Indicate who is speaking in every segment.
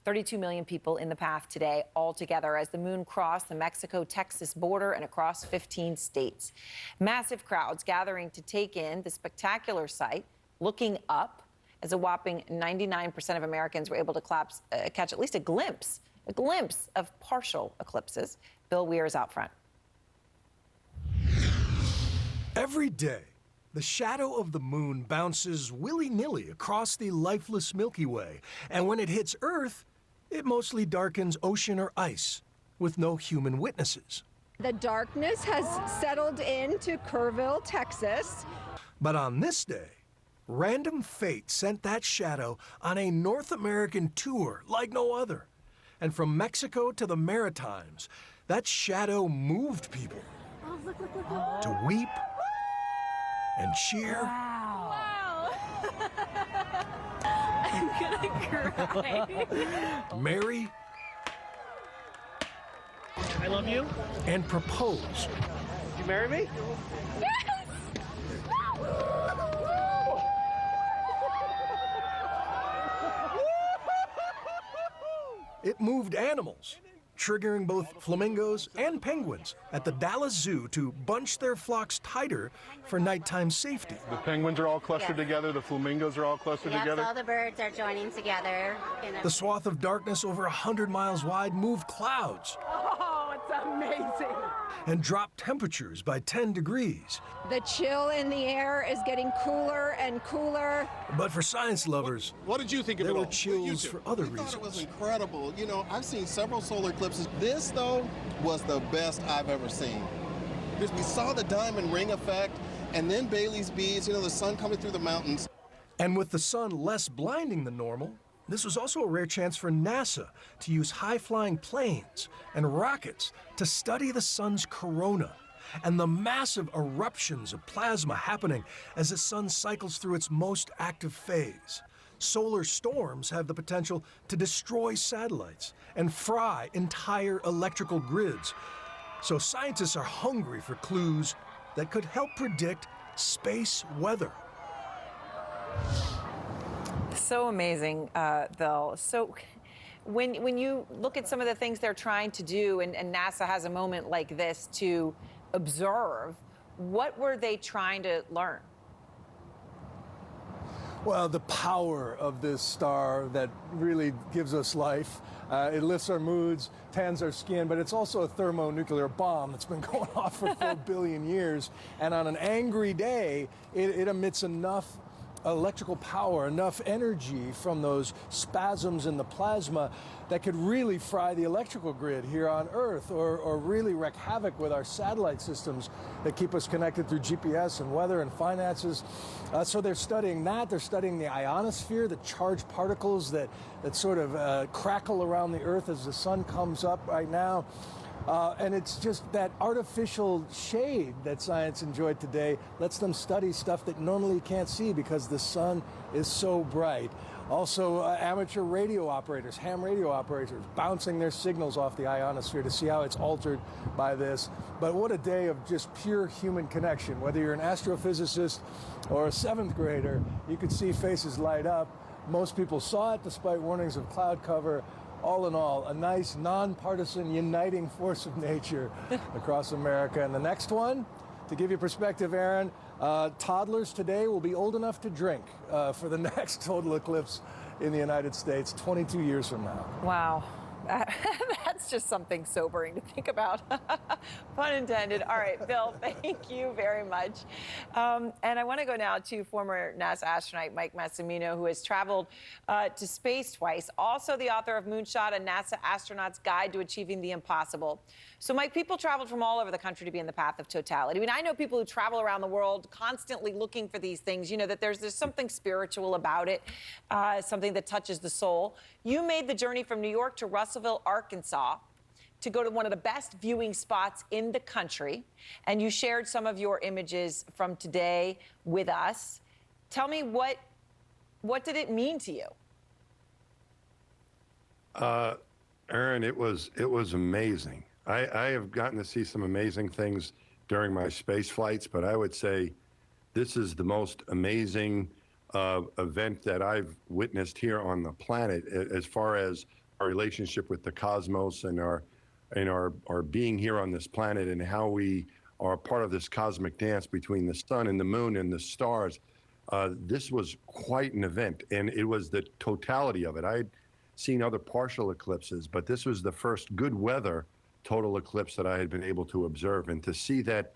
Speaker 1: 32 million people in the path today altogether as the moon crossed the Mexico-Texas border and across 15 states. Massive crowds gathering to take in the spectacular sight, looking up, as a whopping 99% of Americans were able to catch at least a glimpse of partial eclipses. Bill Weir is out front.
Speaker 2: Every day, the shadow of the moon bounces willy-nilly across the lifeless Milky Way, and when it hits Earth, it mostly darkens ocean or ice, with no human witnesses.
Speaker 3: The darkness has settled into Kerrville, Texas.
Speaker 2: But on this day, random fate sent that shadow on a North American tour like no other. And from Mexico to the Maritimes, that shadow moved people to weep and cheer.
Speaker 3: Wow. I'm gonna cry.
Speaker 2: Marry.
Speaker 4: I love you.
Speaker 2: And propose.
Speaker 4: You marry me?
Speaker 3: Yes!
Speaker 2: It moved animals, triggering both flamingos and penguins at the Dallas Zoo to bunch their flocks tighter for nighttime safety.
Speaker 5: The penguins are all clustered together, the flamingos are all clustered together.
Speaker 6: All the birds are joining together.
Speaker 2: The swath of darkness over 100 miles wide moved clouds.
Speaker 3: Oh, it's amazing.
Speaker 2: And dropped temperatures by 10 degrees.
Speaker 3: The chill in the air is getting cooler and cooler.
Speaker 2: But for science lovers,
Speaker 7: what did you think of it
Speaker 2: there
Speaker 7: all?
Speaker 2: were chills for other reasons.
Speaker 7: I thought it was incredible. You know, I've seen several solar eclipses. This, though, was the best I've ever seen. We saw the diamond ring effect, and then Bailey's beads, you know, the sun coming through the mountains.
Speaker 2: And with the sun less blinding than normal, this was also a rare chance for NASA to use high-flying planes and rockets to study the sun's corona and the massive eruptions of plasma happening as the sun cycles through its most active phase. Solar storms have the potential to destroy satellites and fry entire electrical grids. So scientists are hungry for clues that could help predict space weather.
Speaker 1: So amazing, Bill. So when you look at some of the things they're trying to do, and NASA has a moment like this to observe, what were they trying to learn?
Speaker 8: Well, the power of this star that really gives us life. It lifts our moods, tans our skin, but it's also a thermonuclear bomb that's been going off for 4 billion years. And on an angry day, it emits enough electrical power, enough energy from those spasms in the plasma that could really fry the electrical grid here on Earth, or really wreak havoc with our satellite systems that keep us connected through GPS and weather and finances. So they're studying that. They're studying the ionosphere, the charged particles that sort of crackle around the Earth as the sun comes up right now. And it's just that artificial shade that science enjoyed today lets them study stuff that normally you can't see because the sun is so bright. Also, amateur radio operators, ham radio operators, bouncing their signals off the ionosphere to see how it's altered by this. But what a day of just pure human connection. Whether you're an astrophysicist or a 7th grader, you could see faces light up. Most people saw it despite warnings of cloud cover. All in all, a nice, nonpartisan, uniting force of nature across America. And the next one, to give you perspective, Erin, toddlers today will be old enough to drink for the next total eclipse in the United States 22 years from now.
Speaker 1: Wow. That's just something sobering to think about. Pun intended. All right, Bill, thank you very much. And I want to go now to former NASA astronaut Mike Massimino, who has traveled to space twice, also the author of Moonshot, a NASA astronaut's guide to achieving the impossible. So, Mike, people traveled from all over the country to be in the path of totality. I mean, I know people who travel around the world constantly looking for these things, you know, that there's something spiritual about it, something that touches the soul. You made the journey from New York to Russellville, Arkansas, to go to one of the best viewing spots in the country, and you shared some of your images from today with us. Tell me, what did it mean to you?
Speaker 9: Erin, it was amazing. I have gotten to see some amazing things during my space flights, but I would say this is the most amazing event that I've witnessed here on the planet as far as our relationship with the cosmos and our being here on this planet, and how we are part of this cosmic dance between the sun and the moon and the stars. This was quite an event, and it was the totality of it. I had seen other partial eclipses, but this was the first good weather total eclipse that I had been able to observe. And to see that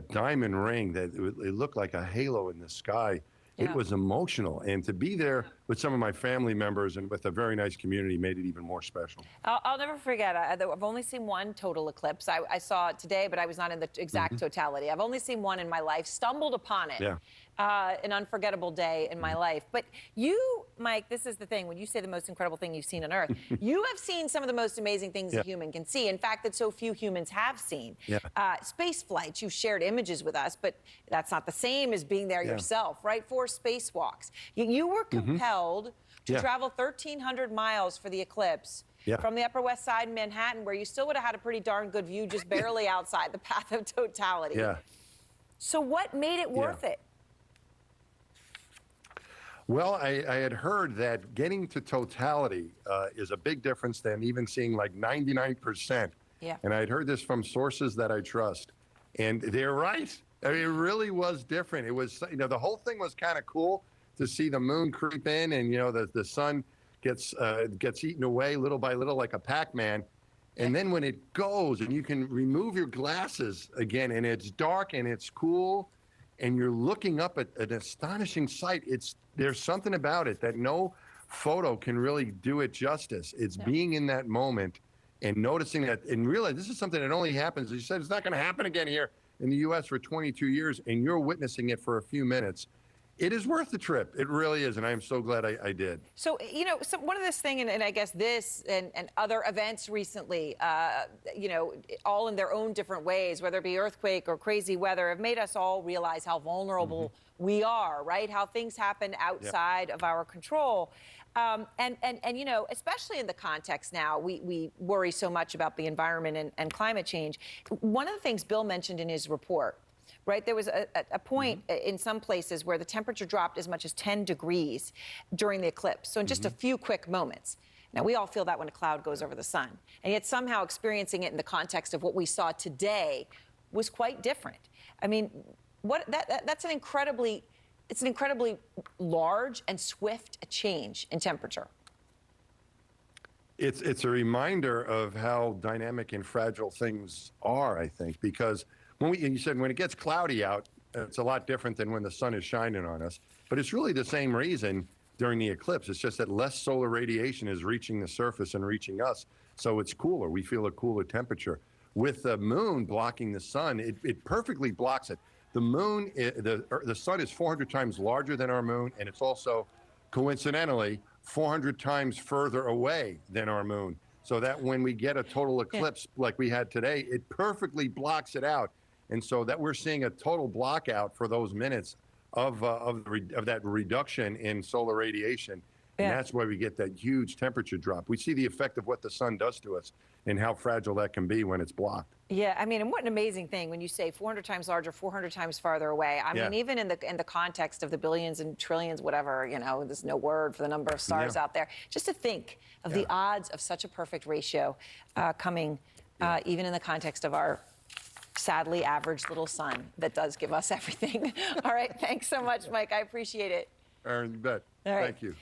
Speaker 9: diamond ring, that it looked like a halo in the sky, it was emotional. And to be there with some of my family members and with a very nice community made it even more special.
Speaker 1: I'll never forget. I've only seen one total eclipse. I saw it today, but I was not in the exact totality. I've only seen one in my life, stumbled upon it.
Speaker 9: Yeah.
Speaker 1: An unforgettable day in my life. But you, Mike, this is the thing. When you say the most incredible thing you've seen on Earth, you have seen some of the most amazing things a human can see. In fact, that so few humans have seen. Space flights, you've shared images with us, but that's not the same as being there yourself, right? 4 spacewalks. You were compelled to travel 1,300 miles for the eclipse from the Upper West Side in Manhattan, where you still would have had a pretty darn good view, just barely outside the path of totality. So what made it worth it?
Speaker 9: Well, I had heard that getting to totality is a big difference than even seeing like 99%. And I'd heard this from sources that I trust. And they're right. I mean, it really was different. It was, the whole thing was kind of cool to see the moon creep in, and, the sun gets eaten away little by little like a Pac-Man. And then when it goes and you can remove your glasses again, and it's dark and it's cool, and you're looking up at an astonishing sight, there's something about it that no photo can really do it justice. It's being in that moment and noticing that, and realize this is something that only happens, as you said, it's not going to happen again here in the U.S. for 22 years, and you're witnessing it for a few minutes. It is worth the trip. It really is, and I am so glad I did.
Speaker 1: So, so one of this thing, and I guess this and other events recently, all in their own different ways, whether it be earthquake or crazy weather, have made us all realize how vulnerable we are, right? How things happen outside of our control. And especially in the context now, we worry so much about the environment and climate change. One of the things Bill mentioned in his report, right, there was a point in some places where the temperature dropped as much as 10 degrees during the eclipse. So in just a few quick moments. Now, we all feel that when a cloud goes over the sun. And yet somehow experiencing it in the context of what we saw today was quite different. I mean, that's an incredibly large and swift change in temperature.
Speaker 9: It's a reminder of how dynamic and fragile things are, I think, because you said when it gets cloudy out, it's a lot different than when the sun is shining on us. But it's really the same reason during the eclipse. It's just that less solar radiation is reaching the surface and reaching us. So it's cooler. We feel a cooler temperature. With the moon blocking the sun, it perfectly blocks it. The moon, the sun is 400 times larger than our moon, and it's also, coincidentally, 400 times further away than our moon. So that when we get a total eclipse like we had today, it perfectly blocks it out. And so that we're seeing a total blockout for those minutes of that reduction in solar radiation. And that's why we get that huge temperature drop. We see the effect of what the sun does to us and how fragile that can be when it's blocked.
Speaker 1: Yeah, I mean, and what an amazing thing when you say 400 times larger, 400 times farther away. I mean, even in the context of the billions and trillions, whatever, there's no word for the number of stars out there. Just to think of the odds of such a perfect ratio coming even in the context of our sadly average little sun that does give us everything. All right, thanks so much, Mike. I appreciate it.
Speaker 9: Erin, you bet.
Speaker 1: All right.
Speaker 9: Thank you.